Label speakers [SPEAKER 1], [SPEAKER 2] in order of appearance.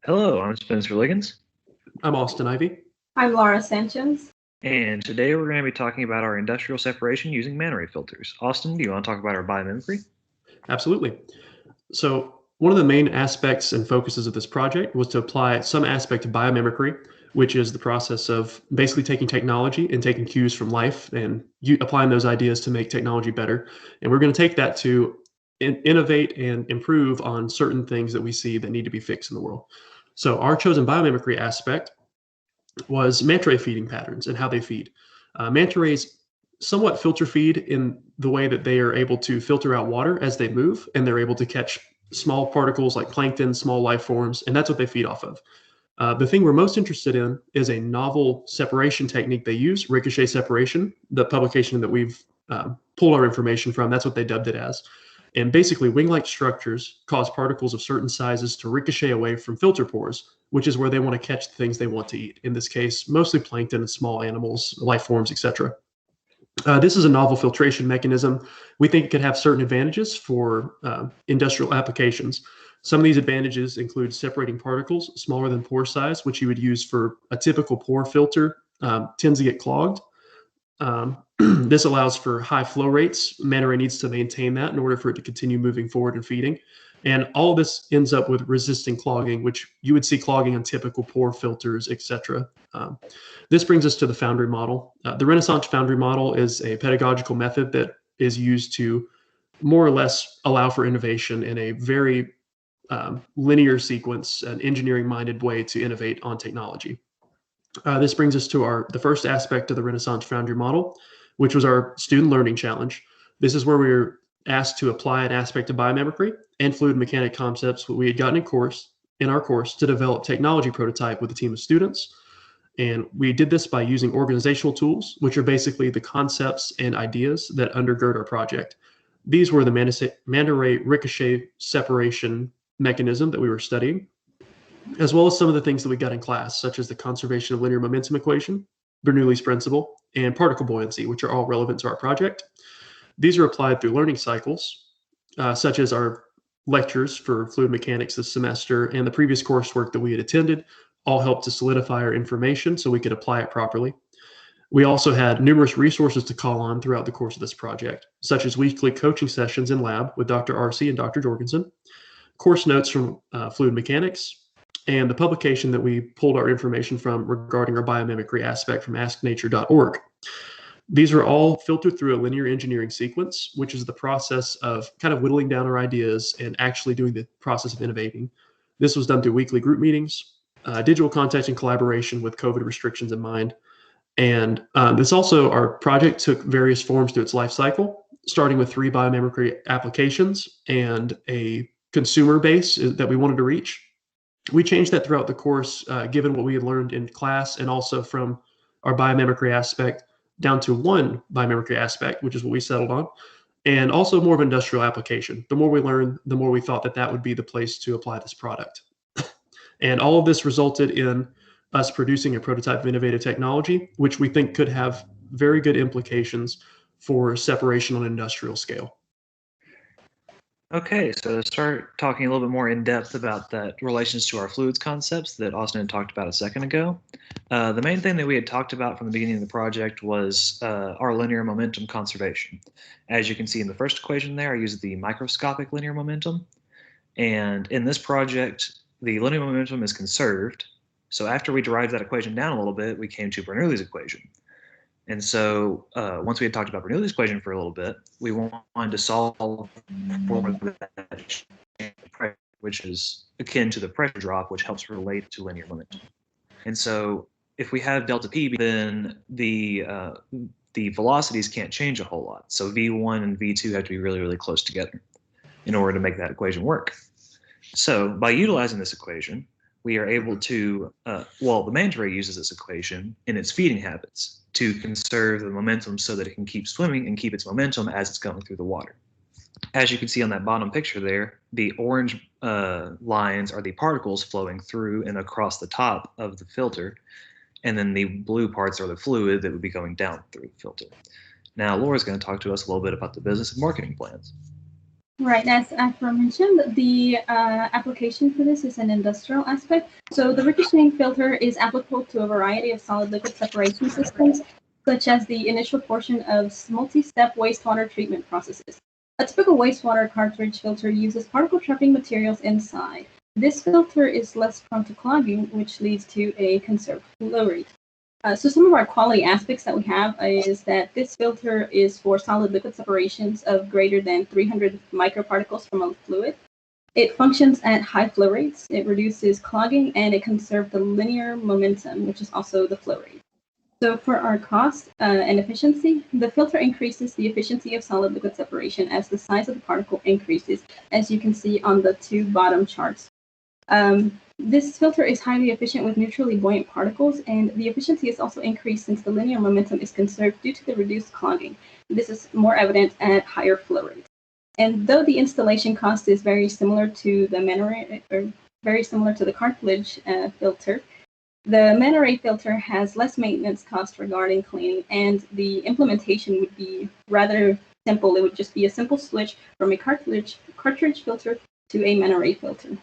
[SPEAKER 1] Hello, I'm Spencer Legins,
[SPEAKER 2] I'm Austin Ivey.
[SPEAKER 3] I'm Laura Sanchez.
[SPEAKER 1] and today we're going to be talking about our industrial separation using manta ray filters. Austin, do you want to talk about our biomimicry?
[SPEAKER 2] Absolutely. So, one of the main aspects and focuses of this project was to apply some aspect of biomimicry, which is the process of basically taking technology and taking cues from life and applying those ideas to make technology better. And we're going to take that to innovate and improve on certain things that we see that need to be fixed in the world. So, our chosen biomimicry aspect was manta ray feeding patterns and how they feed. Manta rays somewhat filter feed in the way that they are able to filter out water as they move, and they're able to catch small particles like plankton, small life forms, and that's what they feed off of. The thing we're most interested in is a novel separation technique they use, Ricochet separation, the publication that we've pulled our information from. That's what they dubbed it as. And basically, wing-like structures cause particles of certain sizes to ricochet away from filter pores, which is where they want to catch the things they want to eat. In this case, mostly plankton and small animals, life forms, etc. This is a novel filtration mechanism. We think it could have certain advantages for industrial applications. Some of these advantages include separating particles smaller than pore size, which you would use for a typical pore filter, tends to get clogged. This allows for high flow rates. Manta ray needs to maintain that in order for it to continue moving forward and feeding. And all of this ends up with resisting clogging, which you would see clogging on typical pore filters, etc. This brings us to the foundry model. The Renaissance foundry model is a pedagogical method that is used to more or less allow for innovation in a very linear sequence, an engineering-minded way to innovate on technology. This brings us to the first aspect of the Renaissance Foundry model, which was our student learning challenge. This is where we were asked to apply an aspect of biomimicry and fluid mechanic concepts that we had gotten in our course to develop technology prototype with a team of students. And we did this by using organizational tools, which are basically the concepts and ideas that undergird our project. These were the manta ray ricochet separation mechanism that we were studying, as well as some of the things that we got in class, such as the conservation of linear momentum equation, Bernoulli's principle, and particle buoyancy, which are all relevant to our project. These are applied through learning cycles, such as our lectures for fluid mechanics this semester and the previous coursework that we had attended, all helped to solidify our information so we could apply it properly. We also had numerous resources to call on throughout the course of this project, such as weekly coaching sessions in lab with Dr. Arce and Dr. Jorgensen, course notes from fluid mechanics, and the publication that we pulled our information from regarding our biomimicry aspect from asknature.org. These are all filtered through a linear engineering sequence, which is the process of kind of whittling down our ideas and actually doing the process of innovating. This was done through weekly group meetings, digital contact and collaboration with COVID restrictions in mind. And our project took various forms through its life cycle, starting with 3 biomimicry applications and a consumer base that we wanted to reach. We changed that throughout the course, given what we had learned in class and also from our biomimicry aspect down to 1 biomimicry aspect, which is what we settled on, and also more of an industrial application. The more we learned, the more we thought that would be the place to apply this product. And all of this resulted in us producing a prototype of innovative technology, which we think could have very good implications for separation on an industrial scale.
[SPEAKER 1] Okay, so to start talking a little bit more in depth about that relations to our fluids concepts that Austin had talked about a second ago, the main thing that we had talked about from the beginning of the project was our linear momentum conservation. As you can see in the first equation there, I used the microscopic linear momentum. And in this project, the linear momentum is conserved. So after we derived that equation down a little bit, we came to Bernoulli's equation. And so once we had talked about Bernoulli's equation for a little bit, we wanted to solve for that, which is akin to the pressure drop, which helps relate to linear momentum. And so if we have delta P, then the velocities can't change a whole lot. So V1 and V2 have to be really, really close together in order to make that equation work. So by utilizing this equation, we are able to, the manta ray uses this equation in its feeding habits to conserve the momentum so that it can keep swimming and keep its momentum as it's going through the water. As you can see on that bottom picture there, the orange lines are the particles flowing through and across the top of the filter, and then the blue parts are the fluid that would be going down through the filter. Now, Laura's going to talk to us a little bit about the business and marketing plans.
[SPEAKER 3] Right, as aforementioned, the application for this is an industrial aspect. So the ricocheting filter is applicable to a variety of solid-liquid separation systems, such as the initial portion of multi-step wastewater treatment processes. A typical wastewater cartridge filter uses particle trapping materials inside. This filter is less prone to clogging, which leads to a conserved flow rate. So some of our quality aspects that we have is that this filter is for solid liquid separations of greater than 300 microparticles from a fluid. It functions at high flow rates, it reduces clogging, and it conserves the linear momentum, which is also the flow rate. So for our cost and efficiency, the filter increases the efficiency of solid liquid separation as the size of the particle increases, as you can see on the two bottom charts. This filter is highly efficient with neutrally buoyant particles, and the efficiency is also increased since the linear momentum is conserved due to the reduced clogging. This is more evident at higher flow rates. And though the installation cost is very similar to the cartilage filter, the manta ray filter has less maintenance cost regarding cleaning, and the implementation would be rather simple. It would just be a simple switch from a cartridge filter to a manta ray filter.